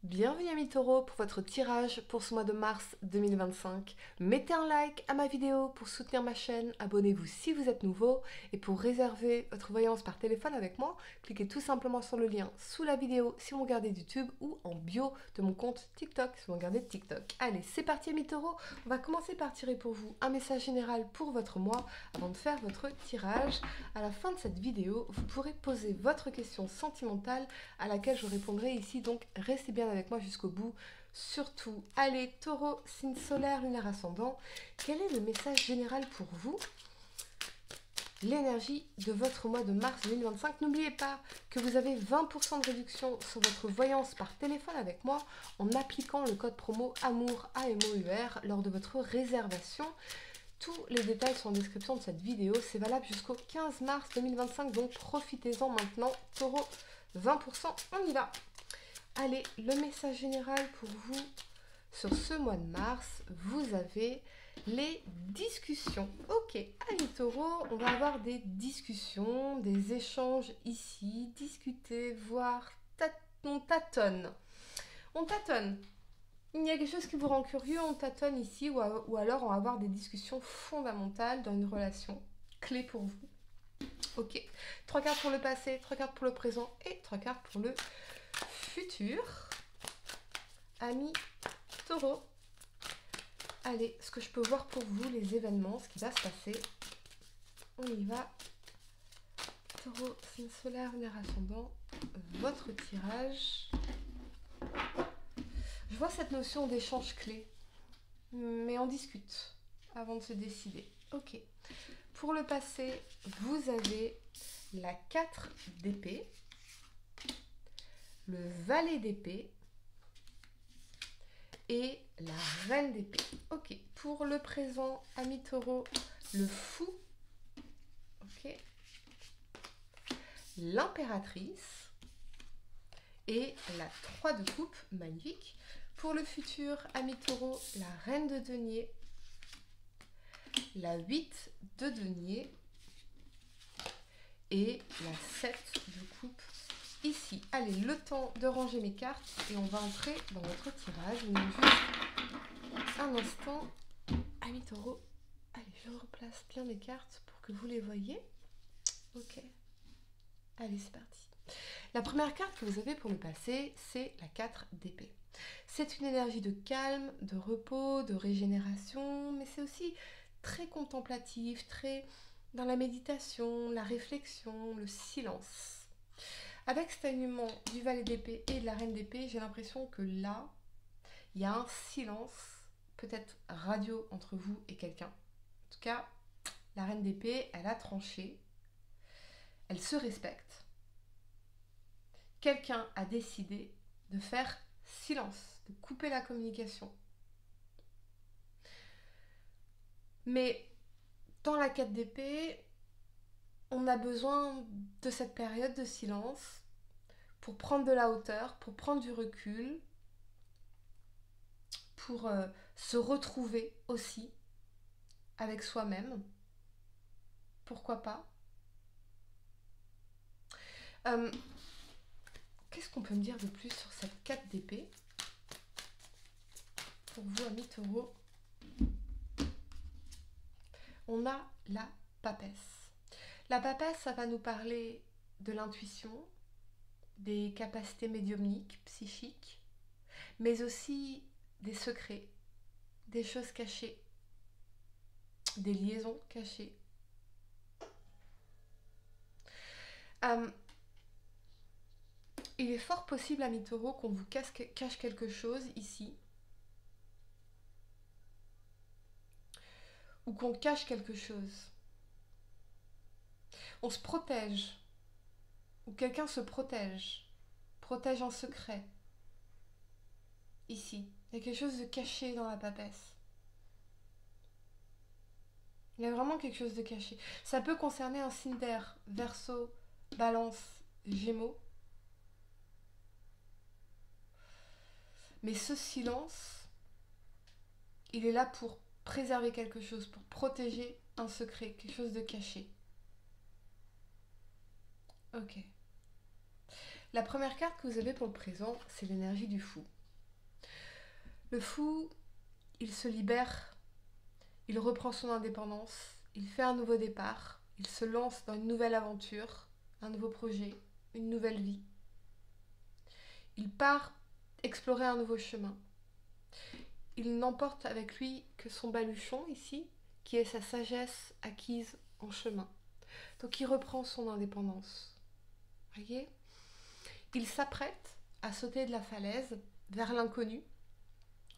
Bienvenue amis taureaux pour votre tirage pour ce mois de mars 2025. Mettez un like à ma vidéo pour soutenir ma chaîne, abonnez-vous si vous êtes nouveau et pour réserver votre voyance par téléphone avec moi, cliquez tout simplement sur le lien sous la vidéo si vous regardez YouTube ou en bio de mon compte TikTok si vous regardez TikTok. Allez, c'est parti amis taureaux, on va commencer par tirer pour vous un message général pour votre mois avant de faire votre tirage. À la fin de cette vidéo, vous pourrez poser votre question sentimentale à laquelle je répondrai ici, donc restez bien avec moi jusqu'au bout. Surtout, allez, taureau, signe solaire, lunaire ascendant, quel est le message général pour vous? L'énergie de votre mois de mars 2025. N'oubliez pas que vous avez 20% de réduction sur votre voyance par téléphone avec moi en appliquant le code promo AMOUR AMOUR lors de votre réservation. Tous les détails sont en description de cette vidéo. C'est valable jusqu'au 15 mars 2025, donc profitez-en maintenant. Taureau, 20%, on y va. Allez, le message général pour vous sur ce mois de mars, vous avez les discussions. Ok, allez taureau, on va avoir des discussions, des échanges ici, discuter, voir, on tâtonne. On tâtonne. Il y a quelque chose qui vous rend curieux, on tâtonne ici, ou alors on va avoir des discussions fondamentales dans une relation, clé pour vous. Ok, 3 cartes pour le passé, 3 cartes pour le présent et 3 cartes pour le futur. Amis taureau. Allez, ce que je peux voir pour vous, les événements, ce qui va se passer. On y va. Taureau, signe solaire, lunaire ascendant. Votre tirage. Je vois cette notion d'échange clé. Mais on discute avant de se décider. Ok. Pour le passé, vous avez la 4 d'épée, le valet d'épée et la reine d'épée. Ok. Pour le présent, ami taureau, le fou. Ok. L'impératrice et la 3 de coupe, magnifique. Pour le futur, ami taureau, la reine de denier, la 8 de denier et la 7 de coupe ici. Allez, le temps de ranger mes cartes et on va entrer dans notre tirage. Juste un instant, ami taureau. Allez, je replace bien les cartes pour que vous les voyez. Ok. Allez, c'est parti. La première carte que vous avez pour le passé, c'est la 4 d'épée. C'est une énergie de calme, de repos, de régénération, mais c'est aussi très contemplatif, très dans la méditation, la réflexion, le silence. Avec cet alignement du valet d'épée et de la reine d'épée, j'ai l'impression que là, il y a un silence, peut-être radio entre vous et quelqu'un. En tout cas, la reine d'épée, elle a tranché, elle se respecte. Quelqu'un a décidé de faire silence, de couper la communication. Mais dans la 4 d'épée, on a besoin de cette période de silence pour prendre de la hauteur, pour prendre du recul, pour se retrouver aussi avec soi-même. Pourquoi pas? Qu'est-ce qu'on peut me dire de plus sur cette 4 d'épée pour vous, amis taureaux? On a la papesse. La papesse, ça va nous parler de l'intuition, des capacités médiumniques, psychiques, mais aussi des secrets, des choses cachées, des liaisons cachées. Il est fort possible, amis taureaux, qu'on vous cache quelque chose ici, ou qu'on cache quelque chose. On se protège, ou quelqu'un se protège en secret. Ici, il y a quelque chose de caché dans la papesse. Il y a vraiment quelque chose de caché. Ça peut concerner un signe d'air, Verseau, Balance, Gémeaux. Mais ce silence, il est là pour préserver quelque chose, pour protéger un secret, quelque chose de caché. Ok. La première carte que vous avez pour le présent, c'est l'énergie du fou. Le fou, il se libère, il reprend son indépendance, il fait un nouveau départ, il se lance dans une nouvelle aventure, un nouveau projet, une nouvelle vie. Il part explorer un nouveau chemin. Il n'emporte avec lui que son baluchon ici, qui est sa sagesse acquise en chemin. Donc il reprend son indépendance. Voyez ? Il s'apprête à sauter de la falaise vers l'inconnu.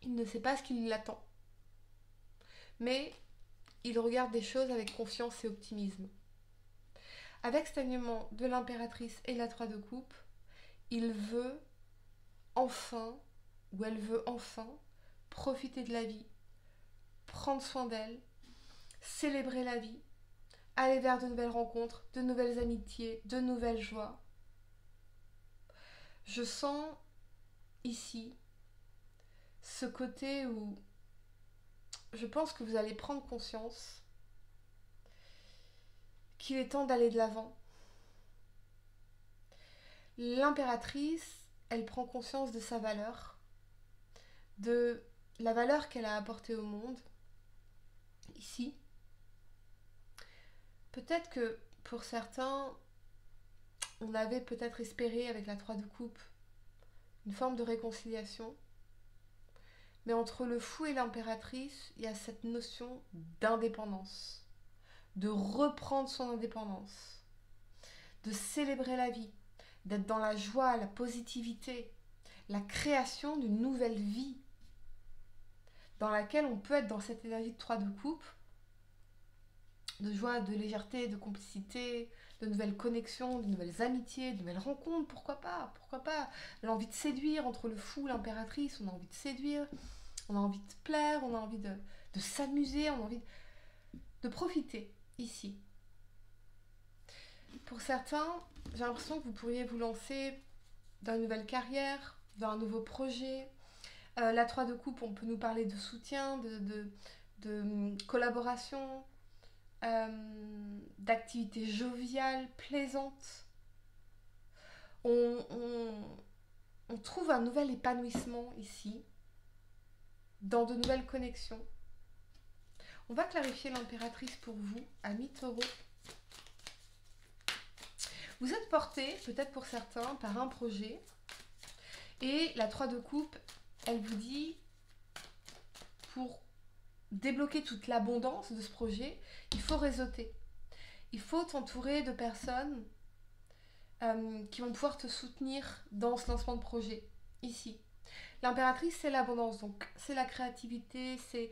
Il ne sait pas ce qui l'attend. Mais il regarde des choses avec confiance et optimisme. Avec cet alignement de l'impératrice et la 3 de coupe, il veut enfin, ou elle veut enfin, profiter de la vie, prendre soin d'elle, célébrer la vie, aller vers de nouvelles rencontres, de nouvelles amitiés, de nouvelles joies. Je sens ici ce côté où je pense que vous allez prendre conscience qu'il est temps d'aller de l'avant. L'impératrice, elle prend conscience de sa valeur, de la valeur qu'elle a apportée au monde, ici. Peut-être que pour certains, on avait peut-être espéré avec la 3 de coupe une forme de réconciliation. Mais entre le fou et l'impératrice, il y a cette notion d'indépendance, de reprendre son indépendance, de célébrer la vie, d'être dans la joie, la positivité, la création d'une nouvelle vie dans laquelle on peut être dans cette énergie de 3 de coupe, de joie, de légèreté, de complicité, de nouvelles connexions, de nouvelles amitiés, de nouvelles rencontres, pourquoi pas, l'envie de séduire entre le fou et l'impératrice, on a envie de séduire, on a envie de plaire, on a envie de s'amuser, on a envie de profiter ici. Pour certains, j'ai l'impression que vous pourriez vous lancer dans une nouvelle carrière, dans un nouveau projet. La 3 de coupe, on peut nous parler de soutien, de collaboration, d'activités joviales, plaisantes. On trouve un nouvel épanouissement ici, dans de nouvelles connexions. On va clarifier l'impératrice pour vous, amis taureaux. Vous êtes porté, peut-être pour certains, par un projet. Et la 3 de coupe, elle vous dit, pour débloquer toute l'abondance de ce projet, il faut réseauter. Il faut t'entourer de personnes qui vont pouvoir te soutenir dans ce lancement de projet, ici. L'impératrice, c'est l'abondance, donc c'est la créativité, c'est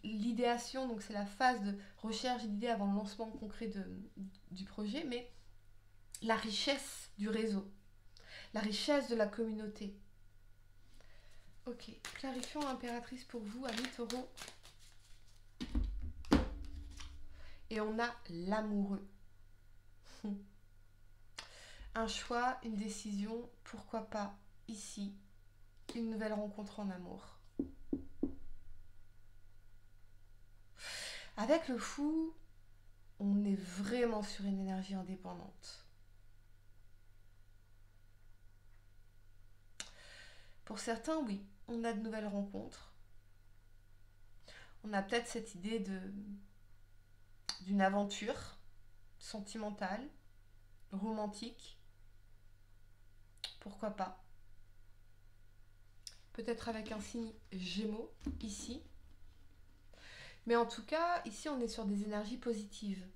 l'idéation, donc c'est la phase de recherche d'idées avant le lancement concret du projet, mais la richesse du réseau, la richesse de la communauté. Ok, clarifions l'impératrice pour vous, amis taureaux. Et on a l'amoureux. Un choix, une décision, pourquoi pas ici, une nouvelle rencontre en amour. Avec le fou, on est vraiment sur une énergie indépendante. Pour certains, oui, on a de nouvelles rencontres. On a peut-être cette idée d'une aventure sentimentale, romantique. Pourquoi pas? Peut-être avec un signe Gémeaux, ici. Mais en tout cas, ici, on est sur des énergies positives.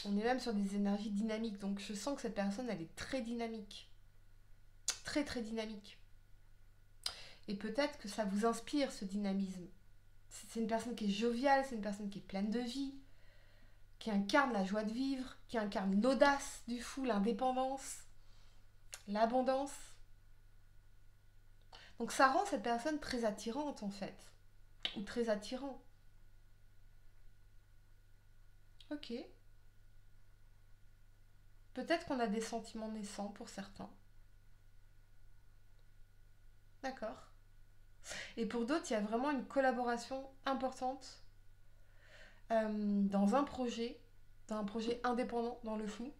On est même sur des énergies dynamiques. Donc, je sens que cette personne, elle est très dynamique. Très, très dynamique. Et peut-être que ça vous inspire, ce dynamisme. C'est une personne qui est joviale, c'est une personne qui est pleine de vie, qui incarne la joie de vivre, qui incarne l'audace du fou, l'indépendance, l'abondance. Donc ça rend cette personne très attirante en fait, ou très attirant. Ok. Peut-être qu'on a des sentiments naissants pour certains. D'accord. Et pour d'autres, il y a vraiment une collaboration importante dans un projet indépendant, dans le fou.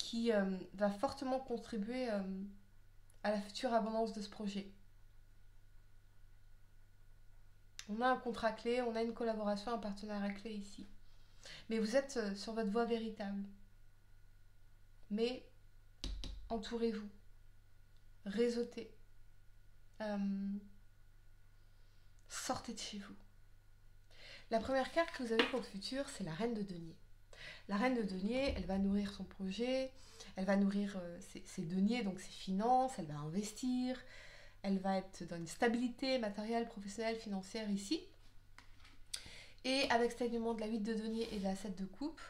qui va fortement contribuer à la future abondance de ce projet. On a un contrat clé, on a une collaboration, un partenariat clé ici. Mais vous êtes sur votre voie véritable. Mais entourez-vous, réseautez, sortez de chez vous. La première carte que vous avez pour le futur, c'est la reine de denier. La reine de denier, elle va nourrir son projet, elle va nourrir ses deniers, donc ses finances, elle va investir, elle va être dans une stabilité matérielle, professionnelle, financière ici. Et avec cet alignement de la 8 de denier et de la 7 de coupe,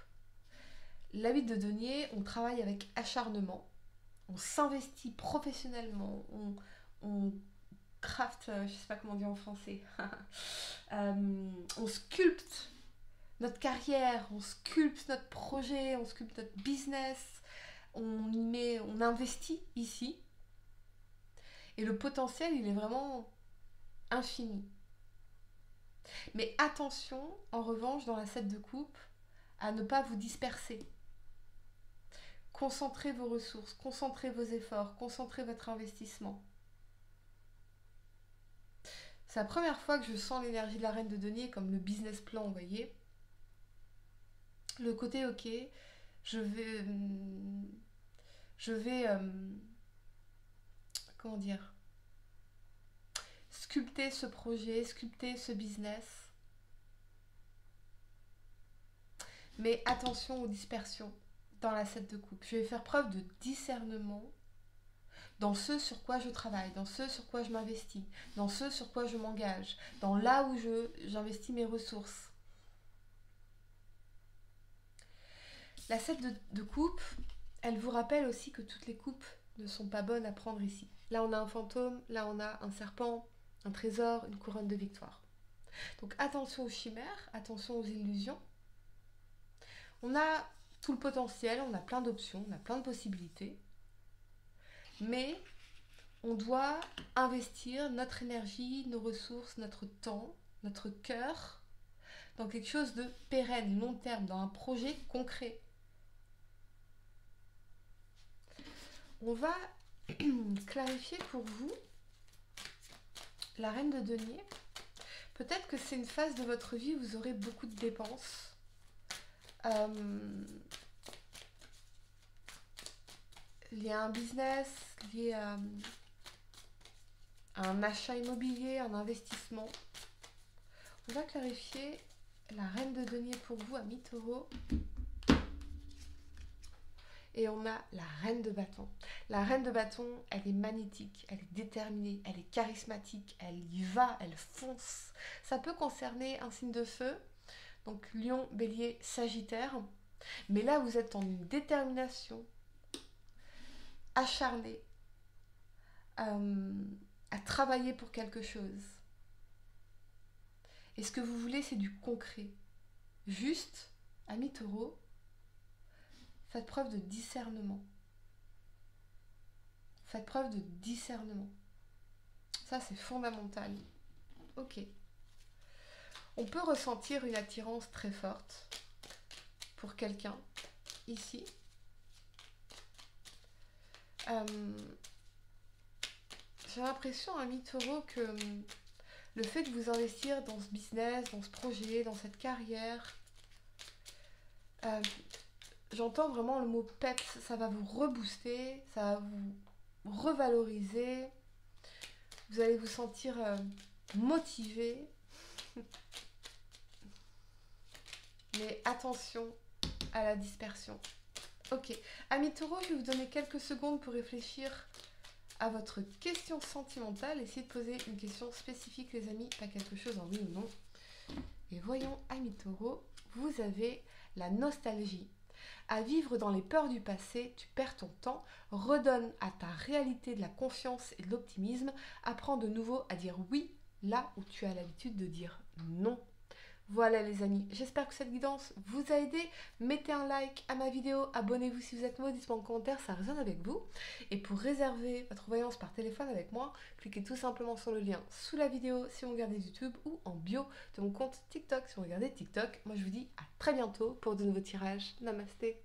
la 8 de denier, on travaille avec acharnement, on s'investit professionnellement, on craft, je ne sais pas comment dire en français, on sculpte notre carrière, on sculpte notre projet, on sculpte notre business, on investit ici. Et le potentiel, il est vraiment infini. Mais attention, en revanche, dans la 7 de coupe, à ne pas vous disperser. Concentrez vos ressources, concentrez vos efforts, concentrez votre investissement. C'est la première fois que je sens l'énergie de la reine de denier comme le business plan, vous voyez. Le côté, ok, je vais comment dire, sculpter ce projet, sculpter ce business. Mais attention aux dispersions dans la 7 de coupe. Je vais faire preuve de discernement dans ce sur quoi je travaille, dans ce sur quoi je m'investis, dans ce sur quoi je m'engage, dans là où j'investis mes ressources. La 7 de coupe, elle vous rappelle aussi que toutes les coupes ne sont pas bonnes à prendre ici. Là, on a un fantôme, là, on a un serpent, un trésor, une couronne de victoire. Donc attention aux chimères, attention aux illusions. On a tout le potentiel, on a plein d'options, on a plein de possibilités. Mais on doit investir notre énergie, nos ressources, notre temps, notre cœur dans quelque chose de pérenne, long terme, dans un projet concret. On va clarifier pour vous la reine de denier. Peut-être que c'est une phase de votre vie où vous aurez beaucoup de dépenses. Lié à un business, lié à un achat immobilier, un investissement. On va clarifier la reine de denier pour vous, amis taureaux. Et on a la reine de bâton. La reine de bâton, elle est magnétique, elle est déterminée, elle est charismatique, elle y va, elle fonce. Ça peut concerner un signe de feu, donc Lion, Bélier, Sagittaire. Mais là, vous êtes en une détermination acharnée à travailler pour quelque chose. Et ce que vous voulez, c'est du concret. Juste, amis taureaux, faites preuve de discernement. Faites preuve de discernement. Ça, c'est fondamental. Ok. On peut ressentir une attirance très forte pour quelqu'un, ici. J'ai l'impression, amis taureaux, que le fait de vous investir dans ce business, dans ce projet, dans cette carrière, j'entends vraiment le mot peps, ça va vous rebooster, ça va vous revaloriser, vous allez vous sentir motivé. Mais attention à la dispersion. Ok, amis taureaux, je vais vous donner quelques secondes pour réfléchir à votre question sentimentale. Essayez de poser une question spécifique, les amis, pas quelque chose en oui ou non. Et voyons, amis taureaux, vous avez la nostalgie. À vivre dans les peurs du passé, tu perds ton temps, redonne à ta réalité de la confiance et de l'optimisme, apprends de nouveau à dire oui là où tu as l'habitude de dire non. Voilà les amis, j'espère que cette guidance vous a aidé. Mettez un like à ma vidéo, abonnez-vous si vous êtes nouveau, dites-moi en commentaire, ça résonne avec vous. Et pour réserver votre voyance par téléphone avec moi, cliquez tout simplement sur le lien sous la vidéo si vous regardez YouTube ou en bio de mon compte TikTok si vous regardez TikTok. Moi je vous dis à très bientôt pour de nouveaux tirages. Namasté.